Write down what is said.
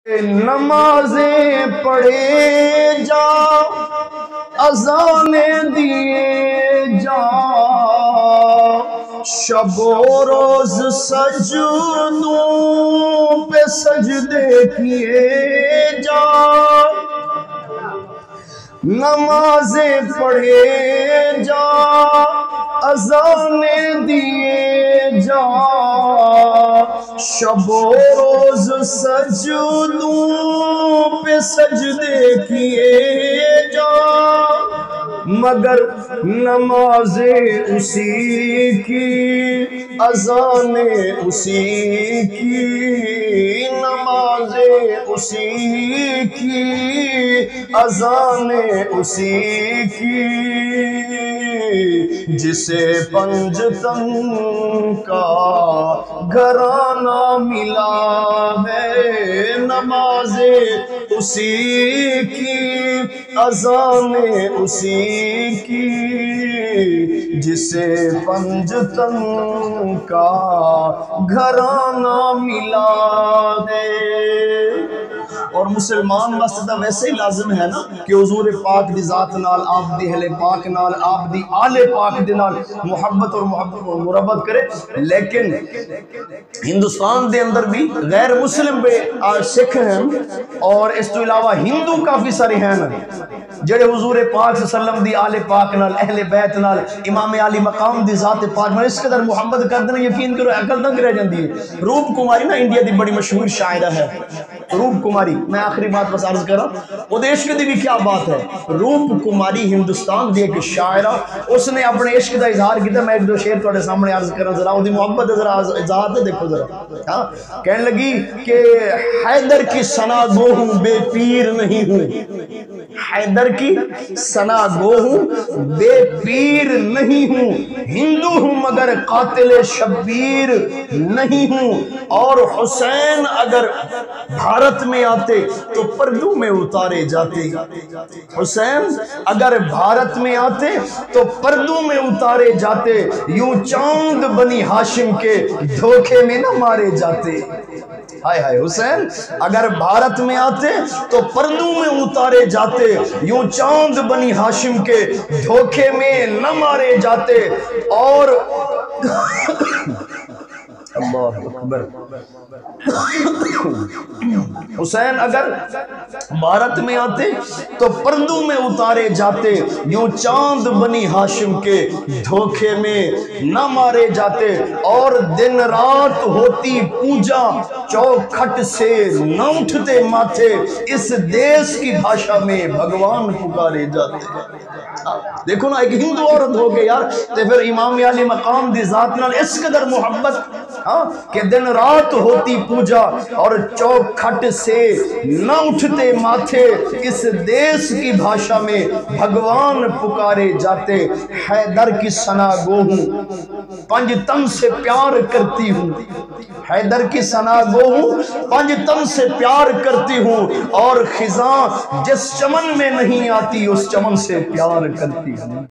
نمازیں پڑھے جا، اذانیں دیے جا، شب و روز سجدوں پہ سجدے کیے جا، نمازیں پڑھے جا، اذانیں دیے جا، شب و روز سجدوں پہ سجدے کیے جا، مگر نمازیں اسی کی، اذانیں اسی کی، نمازیں اسی کی، اذانیں اسی کی، جسے پنجتن کا گھرانہ ملا ہے، نمازیں اسی کی، اذانیں اسی کی، جسے پنجتن کا گھرانہ ملا ہے۔ اور مسلمان واسطے ویسے ہی لازم ہے نا کہ حضور پاک دی ذات نال، آپ دی اہل پاک نال، آپ دی آل پاک دے نال محبت اور مربت کرے، لیکن ہندوستان دے اندر بھی غیر مسلم بے سکھ ہیں، اور اس تو علاوہ ہندو کافی سارے ہیں جڑے حضور پاک صلی اللہ علیہ وسلم دی آل پاک نال، اہل بیت نال، امام علی مقام دی ذات پاک نال اس قدر محبت کر دینا، یقین کرو عقل تنگ رہ جاندی ہے۔ روپ کماری نا انڈیا دی بڑی مشہور شاعرہ ہے، روپ کماری، میں آخری بات بس عرض کر رہا ہوں، وہ عشق دی بھی کیا بات ہے۔ روپ کماری ہندوستان دی ایک شاعرہ، اس نے اپنے عشق دا اظہار کیتا، میں ایک دو شعر تواڈے سامنے عرض کر رہا ہوں، ذرا وہ دی محبت ذرا اظہار دیکھو ذرا۔ کہنے لگی کہ حیدر کی ثنا گو ہوں بے پیر نہیں ہوں، حیدر کی ثنا گو ہوں بے پیر نہیں ہوں، ہندو ہوں مگر قاتل شبیر نہیں ہوں، اور حسین اگر بھارت میں آتے تو پردوں میں اتارے جاتے، حسین اگر بھارت میں آتے تو پردوں میں اتارے جاتے، یوں چاند بنی ہاشم کے دھوکے میں نہ مارے جاتے۔ ہائے ہائے، حسین اگر بھارت میں آتے تو پردوں میں اتارے جاتے، یوں چاند بنی ہاشم کے دھوکے میں نہ مارے جاتے، اور اللہ اکبر، حسین اگر بھارت میں آتے تو پردوں میں اتارے جاتے، یوں چاند بنی ہاشم کے دھوکے میں نہ مارے جاتے، اور دن رات ہوتی پوجا چوکھٹ سے نہ اٹھتے ماتھے، اس دیس کی بھاشا میں بھگوان پکارے جاتے۔ دیکھو نا، ایک ہندو عورت ہو گئے یار، تے پھر امام علی مقام دی ذات نال اس قدر محبت کہ دن رات ہوتی پوجا اور چوکھٹ سے نہ اٹھتے ماتھے، اس دیس کی بھاشا میں بھگوان پکارے جاتے، حیدر کی ثنا گو ہوں پنج تن سے پیار کرتی ہوں، حیدر کی ثنا گو ہوں پنج تن سے پیار کرتی ہوں، اور خزاں جس چمن میں نہیں آتی اس چمن سے پیار کرتی ہوں۔